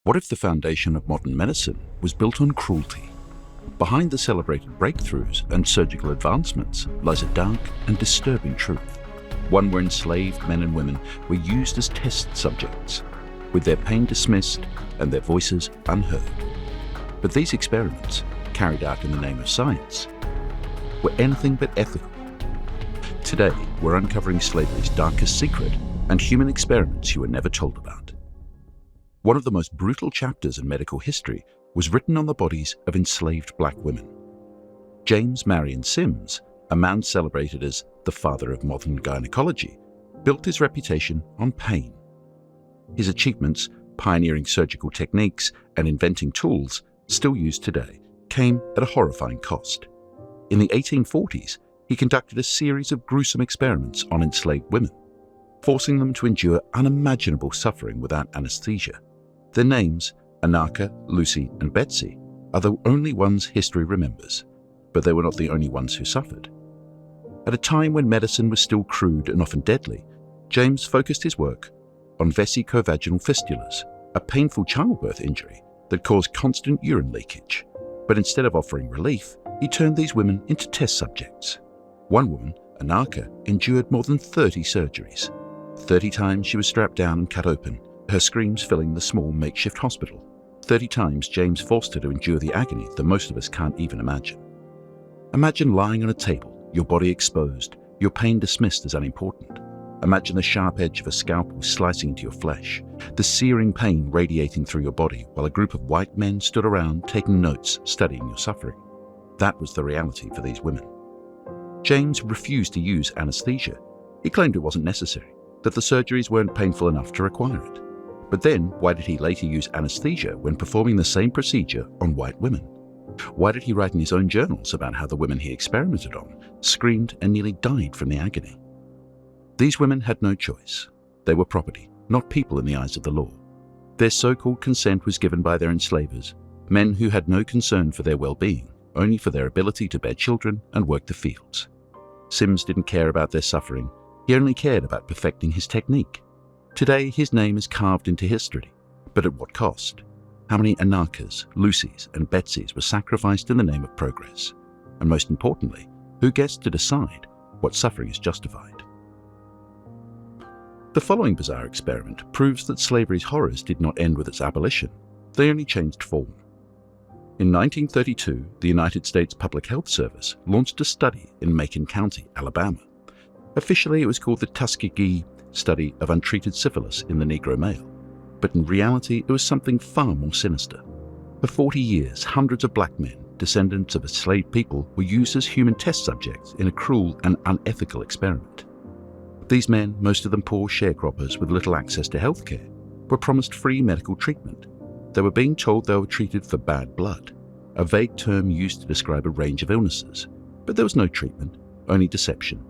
What if the foundation of modern medicine was built on cruelty? Behind the celebrated breakthroughs and surgical advancements lies a dark and disturbing truth, one where enslaved men and women were used as test subjects, with their pain dismissed and their voices unheard. But these experiments, carried out in the name of science, were anything but ethical. Today, we're uncovering slavery's darkest secret and human experiments you were never told about. One of the most brutal chapters in medical history was written on the bodies of enslaved black women. James Marion Sims, a man celebrated as the father of modern gynecology, built his reputation on pain. His achievements, pioneering surgical techniques and inventing tools still used today, came at a horrifying cost. In the 1840s, he conducted a series of gruesome experiments on enslaved women, forcing them to endure unimaginable suffering without anesthesia. Their names, Anarcha, Lucy, and Betsey, are the only ones history remembers, but they were not the only ones who suffered. At a time when medicine was still crude and often deadly, James focused his work on vesicovaginal fistulas, a painful childbirth injury that caused constant urine leakage. But instead of offering relief, he turned these women into test subjects. One woman, Anarcha, endured more than 30 surgeries. 30 times she was strapped down and cut open, her screams filling the small makeshift hospital. 30 times James forced her to endure the agony that most of us can't even imagine. Imagine lying on a table, your body exposed, your pain dismissed as unimportant. Imagine the sharp edge of a scalpel slicing into your flesh, the searing pain radiating through your body while a group of white men stood around taking notes, studying your suffering. That was the reality for these women. James refused to use anesthesia. He claimed it wasn't necessary, that the surgeries weren't painful enough to require it. But then, why did he later use anesthesia when performing the same procedure on white women? Why did he write in his own journals about how the women he experimented on screamed and nearly died from the agony? These women had no choice. They were property, not people in the eyes of the law. Their so-called consent was given by their enslavers, men who had no concern for their well-being, only for their ability to bear children and work the fields. Sims didn't care about their suffering. He only cared about perfecting his technique. Today, his name is carved into history. But at what cost? How many Anarchas, Lucys, and Betseys were sacrificed in the name of progress? And most importantly, who gets to decide what suffering is justified? The following bizarre experiment proves that slavery's horrors did not end with its abolition. They only changed form. In 1932, the United States Public Health Service launched a study in Macon County, Alabama. Officially, it was called the Tuskegee Study of Untreated Syphilis in the Negro Male, but in reality, it was something far more sinister. For 40 years, hundreds of black men, descendants of enslaved people, were used as human test subjects in a cruel and unethical experiment. These men, most of them poor sharecroppers with little access to health care, were promised free medical treatment. They were being told they were treated for bad blood, a vague term used to describe a range of illnesses. But there was no treatment, only deception.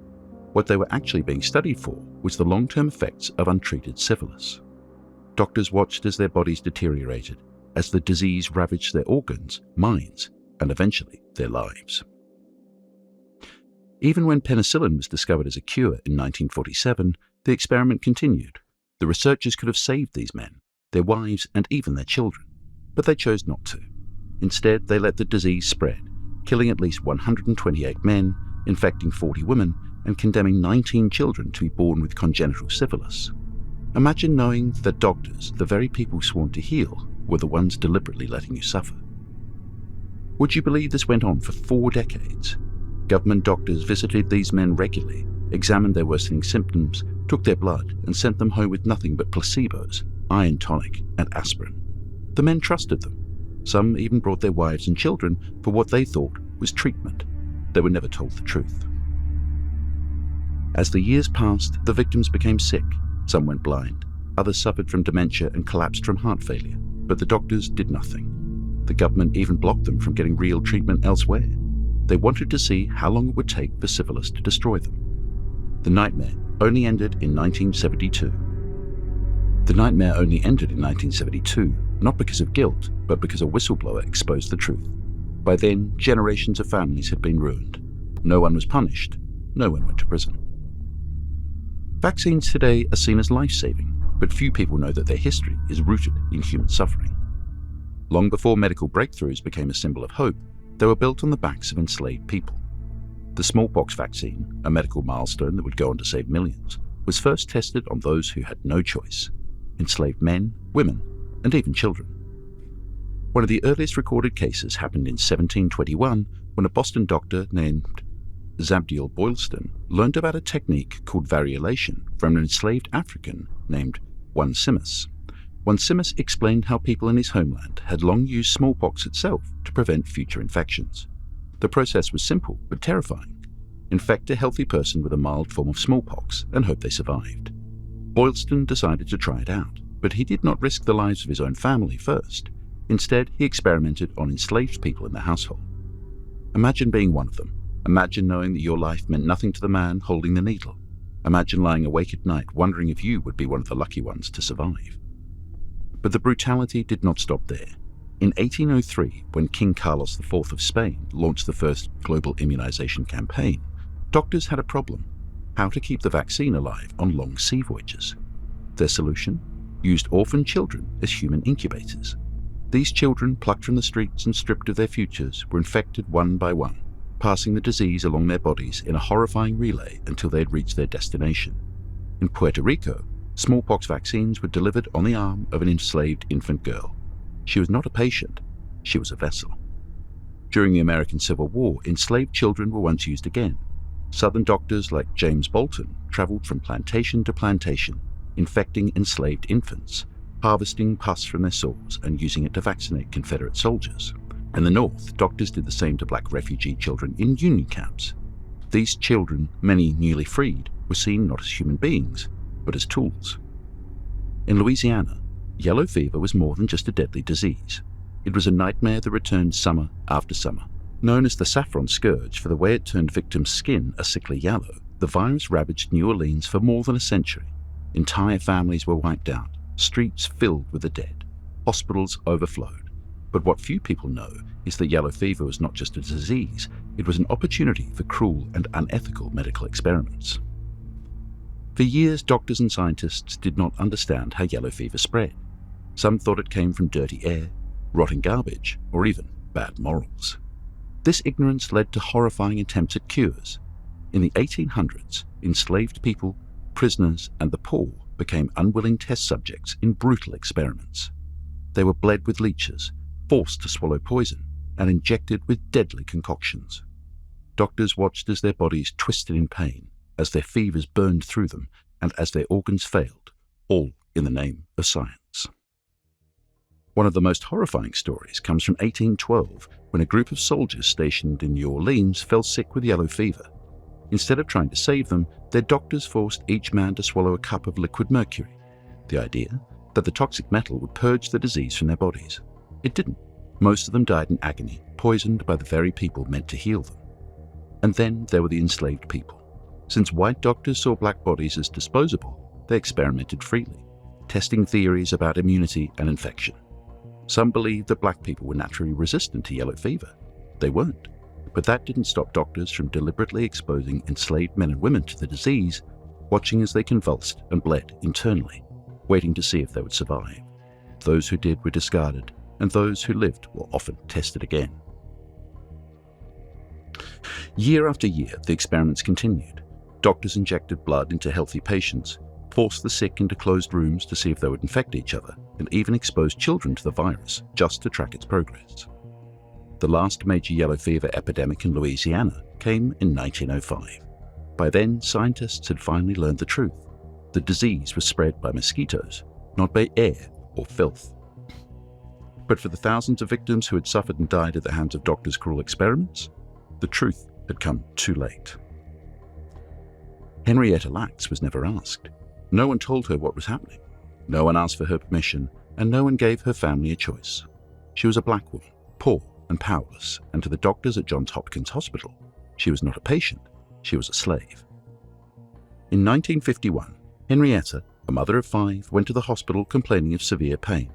What they were actually being studied for was the long-term effects of untreated syphilis. Doctors watched as their bodies deteriorated, as the disease ravaged their organs, minds, and eventually their lives. Even when penicillin was discovered as a cure in 1947, the experiment continued. The researchers could have saved these men, their wives, and even their children, but they chose not to. Instead, they let the disease spread, killing at least 128 men, infecting 40 women, and condemning 19 children to be born with congenital syphilis. Imagine knowing that doctors, the very people sworn to heal, were the ones deliberately letting you suffer. Would you believe this went on for 4 decades? Government doctors visited these men regularly, examined their worsening symptoms, took their blood, and sent them home with nothing but placebos, iron tonic, and aspirin. The men trusted them. Some even brought their wives and children for what they thought was treatment. They were never told the truth. As the years passed, the victims became sick. Some went blind. Others suffered from dementia and collapsed from heart failure. But the doctors did nothing. The government even blocked them from getting real treatment elsewhere. They wanted to see how long it would take for syphilis to destroy them. The nightmare only ended in 1972. The nightmare only ended in 1972, not because of guilt, but because a whistleblower exposed the truth. By then, generations of families had been ruined. No one was punished. No one went to prison. Vaccines today are seen as life-saving, but few people know that their history is rooted in human suffering. Long before medical breakthroughs became a symbol of hope, they were built on the backs of enslaved people. The smallpox vaccine, a medical milestone that would go on to save millions, was first tested on those who had no choice: enslaved men, women, and even children. One of the earliest recorded cases happened in 1721 when a Boston doctor named Zabdiel Boylston learned about a technique called variolation from an enslaved African named Sims. Sims explained how people in his homeland had long used smallpox itself to prevent future infections. The process was simple but terrifying. Infect a healthy person with a mild form of smallpox and hope they survived. Boylston decided to try it out, but he did not risk the lives of his own family first. Instead, he experimented on enslaved people in the household. Imagine being one of them. Imagine knowing that your life meant nothing to the man holding the needle. Imagine lying awake at night wondering if you would be one of the lucky ones to survive. But the brutality did not stop there. In 1803, when King Carlos IV of Spain launched the first global immunization campaign, doctors had a problem: how to keep the vaccine alive on long sea voyages. Their solution? Used orphan children as human incubators. These children, plucked from the streets and stripped of their futures, were infected one by one, passing the disease along their bodies in a horrifying relay until they had reached their destination. In Puerto Rico, smallpox vaccines were delivered on the arm of an enslaved infant girl. She was not a patient, she was a vessel. During the American Civil War, enslaved children were once used again. Southern doctors like James Bolton traveled from plantation to plantation, infecting enslaved infants, harvesting pus from their sores and using it to vaccinate Confederate soldiers. In the North, doctors did the same to black refugee children in Union camps. These children, many newly freed, were seen not as human beings, but as tools. In Louisiana, yellow fever was more than just a deadly disease. It was a nightmare that returned summer after summer. Known as the saffron scourge for the way it turned victims' skin a sickly yellow, the virus ravaged New Orleans for more than a century. Entire families were wiped out, streets filled with the dead, hospitals overflowed. But what few people know is that yellow fever was not just a disease, it was an opportunity for cruel and unethical medical experiments. For years, doctors and scientists did not understand how yellow fever spread. Some thought it came from dirty air, rotting garbage, or even bad morals. This ignorance led to horrifying attempts at cures. In the 1800s, enslaved people, prisoners, and the poor became unwilling test subjects in brutal experiments. They were bled with leeches, forced to swallow poison, and injected with deadly concoctions. Doctors watched as their bodies twisted in pain, as their fevers burned through them, and as their organs failed, all in the name of science. One of the most horrifying stories comes from 1812, when a group of soldiers stationed in New Orleans fell sick with yellow fever. Instead of trying to save them, their doctors forced each man to swallow a cup of liquid mercury. The idea? That the toxic metal would purge the disease from their bodies. It didn't. Most of them died in agony, poisoned by the very people meant to heal them. And then there were the enslaved people. Since white doctors saw black bodies as disposable, they experimented freely, testing theories about immunity and infection. Some believed that black people were naturally resistant to yellow fever. They weren't. But that didn't stop doctors from deliberately exposing enslaved men and women to the disease, watching as they convulsed and bled internally, waiting to see if they would survive. Those who did were discarded, and those who lived were often tested again. Year after year, the experiments continued. Doctors injected blood into healthy patients, forced the sick into closed rooms to see if they would infect each other, and even exposed children to the virus just to track its progress. The last major yellow fever epidemic in Louisiana came in 1905. By then, scientists had finally learned the truth. The disease was spread by mosquitoes, not by air or filth. But for the thousands of victims who had suffered and died at the hands of doctors' cruel experiments, the truth had come too late. Henrietta Lacks was never asked. No one told her what was happening. No one asked for her permission, and no one gave her family a choice. She was a black woman, poor and powerless, and to the doctors at Johns Hopkins Hospital, she was not a patient, she was a slave. In 1951, Henrietta, a mother of 5, went to the hospital complaining of severe pain.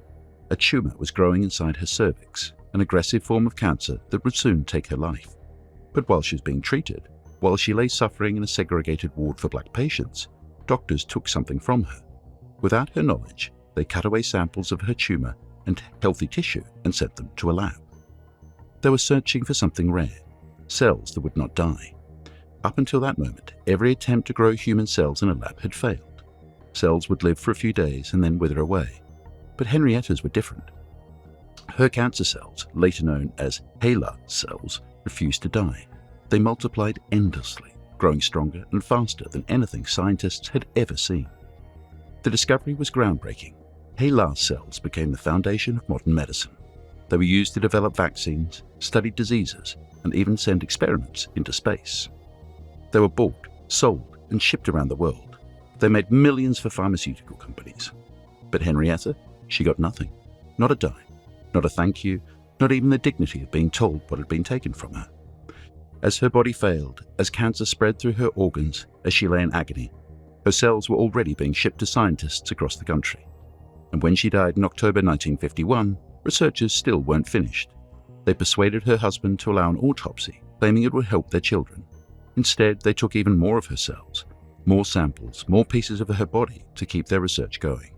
A tumor was growing inside her cervix, an aggressive form of cancer that would soon take her life. But while she was being treated, while she lay suffering in a segregated ward for black patients, doctors took something from her. Without her knowledge, they cut away samples of her tumor and healthy tissue and sent them to a lab. They were searching for something rare, cells that would not die. Up until that moment, every attempt to grow human cells in a lab had failed. Cells would live for a few days and then wither away. But Henrietta's were different. Her cancer cells, later known as HeLa cells, refused to die. They multiplied endlessly, growing stronger and faster than anything scientists had ever seen. The discovery was groundbreaking. HeLa cells became the foundation of modern medicine. They were used to develop vaccines, study diseases, and even send experiments into space. They were bought, sold, and shipped around the world. They made millions for pharmaceutical companies. But Henrietta, she got nothing. Not a dime. Not a thank you. Not even the dignity of being told what had been taken from her. As her body failed, as cancer spread through her organs, as she lay in agony, her cells were already being shipped to scientists across the country. And when she died in October 1951, researchers still weren't finished. They persuaded her husband to allow an autopsy, claiming it would help their children. Instead, they took even more of her cells, more samples, more pieces of her body to keep their research going.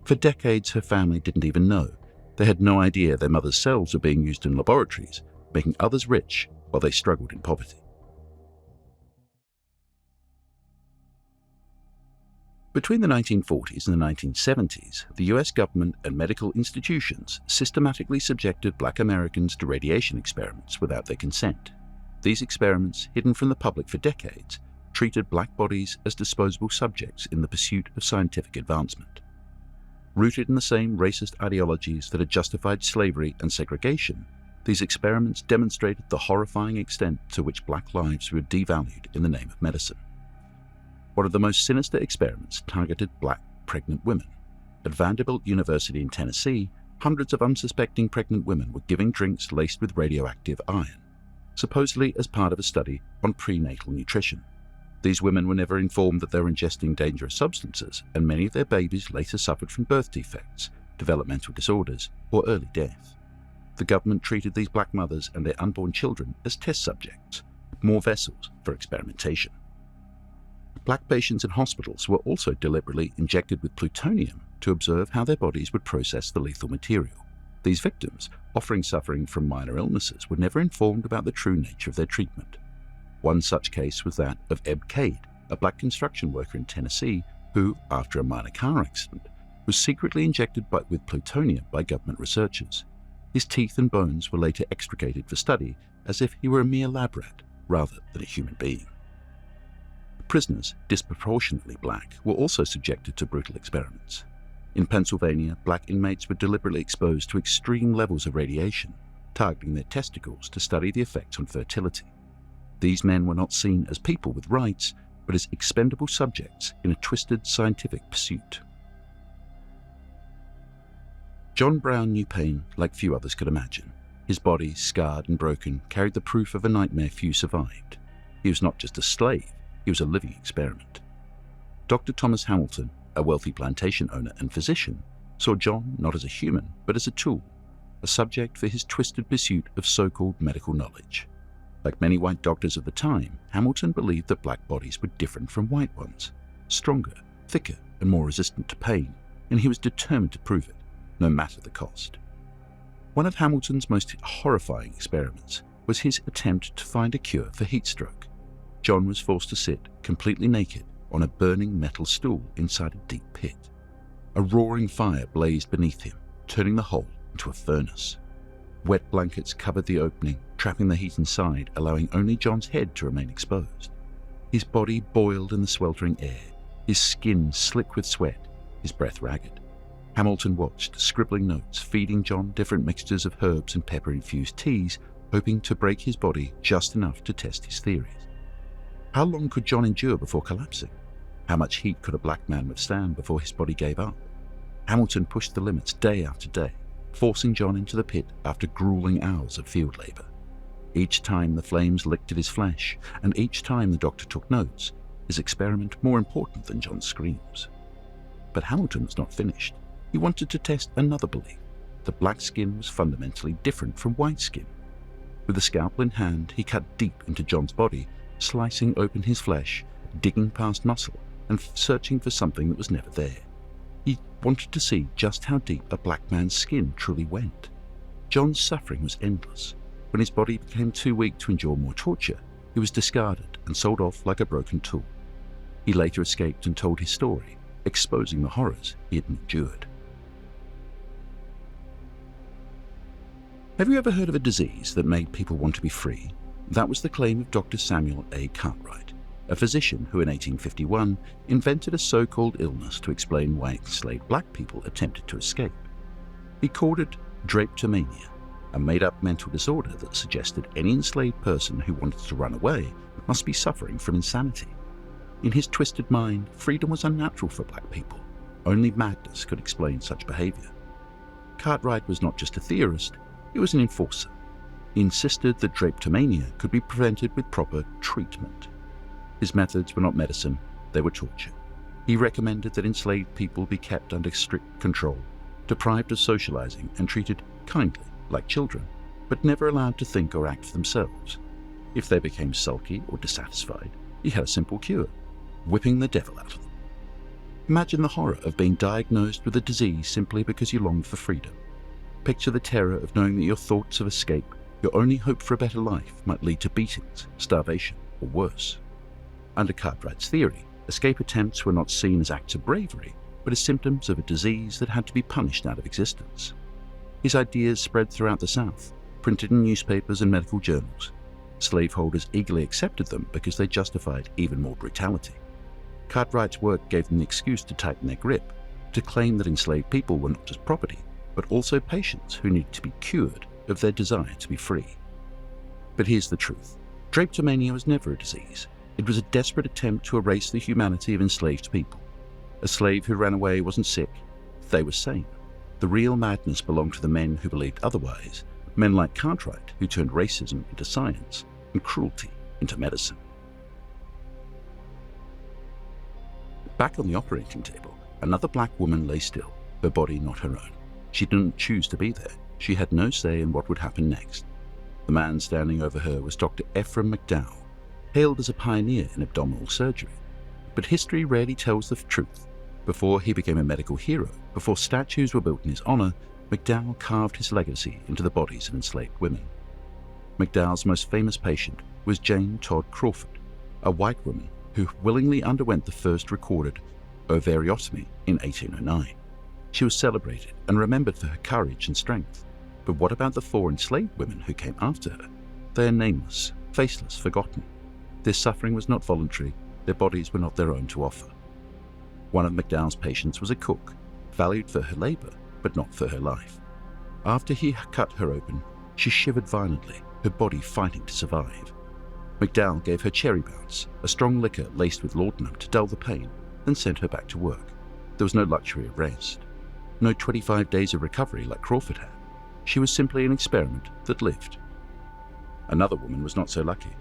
For decades, her family didn't even know. They had no idea their mother's cells were being used in laboratories, making others rich while they struggled in poverty. Between the 1940s and the 1970s, the US government and medical institutions systematically subjected Black Americans to radiation experiments without their consent. These experiments, hidden from the public for decades, treated Black bodies as disposable subjects in the pursuit of scientific advancement. Rooted in the same racist ideologies that had justified slavery and segregation, these experiments demonstrated the horrifying extent to which Black lives were devalued in the name of medicine. One of the most sinister experiments targeted Black pregnant women. At Vanderbilt University in Tennessee, hundreds of unsuspecting pregnant women were given drinks laced with radioactive iron, supposedly as part of a study on prenatal nutrition. These women were never informed that they were ingesting dangerous substances, and many of their babies later suffered from birth defects, developmental disorders, or early death. The government treated these Black mothers and their unborn children as test subjects, more vessels for experimentation. Black patients in hospitals were also deliberately injected with plutonium to observe how their bodies would process the lethal material. These victims, offering suffering from minor illnesses, were never informed about the true nature of their treatment. One such case was that of Eb Cade, a Black construction worker in Tennessee who, after a minor car accident, was secretly injected with plutonium by government researchers. His teeth and bones were later extricated for study as if he were a mere lab rat rather than a human being. Prisoners, disproportionately Black, were also subjected to brutal experiments. In Pennsylvania, Black inmates were deliberately exposed to extreme levels of radiation, targeting their testicles to study the effects on fertility. These men were not seen as people with rights, but as expendable subjects in a twisted scientific pursuit. John Brown knew pain like few others could imagine. His body, scarred and broken, carried the proof of a nightmare few survived. He was not just a slave, he was a living experiment. Dr. Thomas Hamilton, a wealthy plantation owner and physician, saw John not as a human, but as a tool, a subject for his twisted pursuit of so-called medical knowledge. Like many white doctors of the time, Hamilton believed that Black bodies were different from white ones, stronger, thicker, and more resistant to pain, and he was determined to prove it, no matter the cost. One of Hamilton's most horrifying experiments was his attempt to find a cure for heat stroke. John was forced to sit, completely naked, on a burning metal stool inside a deep pit. A roaring fire blazed beneath him, turning the hole into a furnace. Wet blankets covered the opening, trapping the heat inside, allowing only John's head to remain exposed. His body boiled in the sweltering air, his skin slick with sweat, his breath ragged. Hamilton watched, scribbling notes, feeding John different mixtures of herbs and pepper-infused teas, hoping to break his body just enough to test his theories. How long could John endure before collapsing? How much heat could a Black man withstand before his body gave up? Hamilton pushed the limits day after day, forcing John into the pit after grueling hours of field labor. Each time the flames licked at his flesh, and each time the doctor took notes, his experiment more important than John's screams. But Hamilton was not finished. He wanted to test another belief, that Black skin was fundamentally different from white skin. With a scalpel in hand, he cut deep into John's body, slicing open his flesh, digging past muscle, and searching for something that was never there. He wanted to see just how deep a black man's skin truly went. John's suffering was endless. When his body became too weak to endure more torture, he was discarded and sold off like a broken tool. He later escaped and told his story, exposing the horrors he had endured. Have you ever heard of a disease that made people want to be free? That was the claim of Dr. Samuel A. Cartwright, a physician who in 1851 invented a so-called illness to explain why enslaved black people attempted to escape. He called it Drapetomania, a made-up mental disorder that suggested any enslaved person who wanted to run away must be suffering from insanity. In his twisted mind, freedom was unnatural for black people. Only madness could explain such behavior. Cartwright was not just a theorist, he was an enforcer. He insisted that drapetomania could be prevented with proper treatment. His methods were not medicine, they were torture. He recommended that enslaved people be kept under strict control, deprived of socializing and treated kindly, like children, but never allowed to think or act for themselves. If they became sulky or dissatisfied, he had a simple cure: whipping the devil out of them. Imagine the horror of being diagnosed with a disease simply because you longed for freedom. Picture the terror of knowing that your thoughts of escape, your only hope for a better life, might lead to beatings, starvation, or worse. Under Cartwright's theory, escape attempts were not seen as acts of bravery, but as symptoms of a disease that had to be punished out of existence. His ideas spread throughout the South, printed in newspapers and medical journals. Slaveholders eagerly accepted them because they justified even more brutality. Cartwright's work gave them the excuse to tighten their grip, to claim that enslaved people were not just property, but also patients who needed to be cured of their desire to be free. But here's the truth. Drapetomania was never a disease. It was a desperate attempt to erase the humanity of enslaved people. A slave who ran away wasn't sick, they were sane. The real madness belonged to the men who believed otherwise, men like Cartwright who turned racism into science and cruelty into medicine. Back on the operating table, another black woman lay still, her body not her own. She didn't choose to be there. She had no say in what would happen next. The man standing over her was Dr. Ephraim McDowell, hailed as a pioneer in abdominal surgery. But history rarely tells the truth. Before he became a medical hero, before statues were built in his honor, McDowell carved his legacy into the bodies of enslaved women. McDowell's most famous patient was Jane Todd Crawford, a white woman who willingly underwent the first recorded Ovariotomy in 1809. She was celebrated and remembered for her courage and strength. But what about the 4 enslaved women who came after her? They are nameless, faceless, forgotten. Their suffering was not voluntary, their bodies were not their own to offer. One of McDowell's patients was a cook, valued for her labor, but not for her life. After he cut her open, she shivered violently, her body fighting to survive. McDowell gave her cherry bounce, a strong liquor laced with laudanum to dull the pain, then sent her back to work. There was no luxury of rest. No 25 days of recovery like Crawford had. She was simply an experiment that lived. Another woman was not so lucky.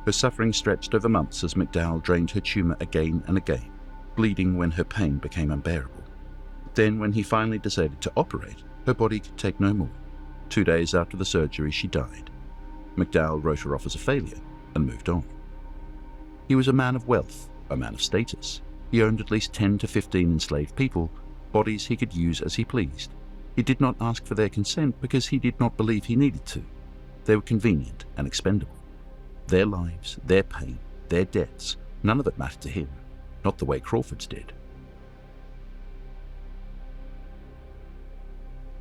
Her suffering stretched over months as McDowell drained her tumor again and again, bleeding when her pain became unbearable. Then, when he finally decided to operate, her body could take no more. 2 days after the surgery, she died. McDowell wrote her off as a failure and moved on. He was a man of wealth, a man of status. He owned at least 10 to 15 enslaved people, bodies he could use as he pleased. He did not ask for their consent because he did not believe he needed to. They were convenient and expendable. Their lives, their pain, their deaths, none of it mattered to him, not the way Crawford's did.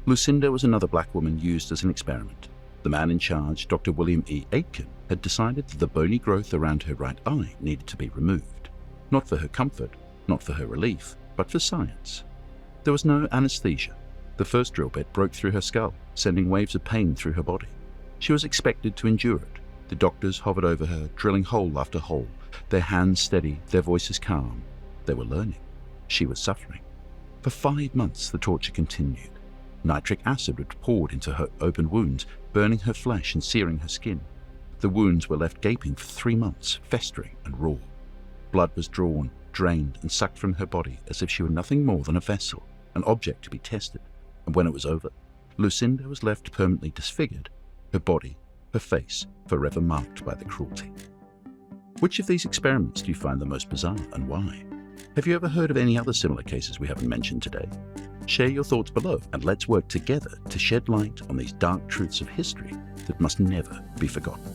Lucinda was another black woman used as an experiment. The man in charge, Dr. William E. Aitken, had decided that the bony growth around her right eye needed to be removed. Not for her comfort, not for her relief, but for science. There was no anesthesia. The first drill bit broke through her skull, sending waves of pain through her body. She was expected to endure it. The doctors hovered over her, drilling hole after hole, their hands steady, their voices calm. They were learning. She was suffering. For 5 months, the torture continued. Nitric acid was poured into her open wounds, burning her flesh and searing her skin. The wounds were left gaping for 3 months, festering and raw. Blood was drawn, drained, and sucked from her body as if she were nothing more than a vessel, an object to be tested. And when it was over, Lucinda was left permanently disfigured, her body, her face, forever marked by the cruelty. Which of these experiments do you find the most bizarre, and why? Have you ever heard of any other similar cases we haven't mentioned today? Share your thoughts below and let's work together to shed light on these dark truths of history that must never be forgotten.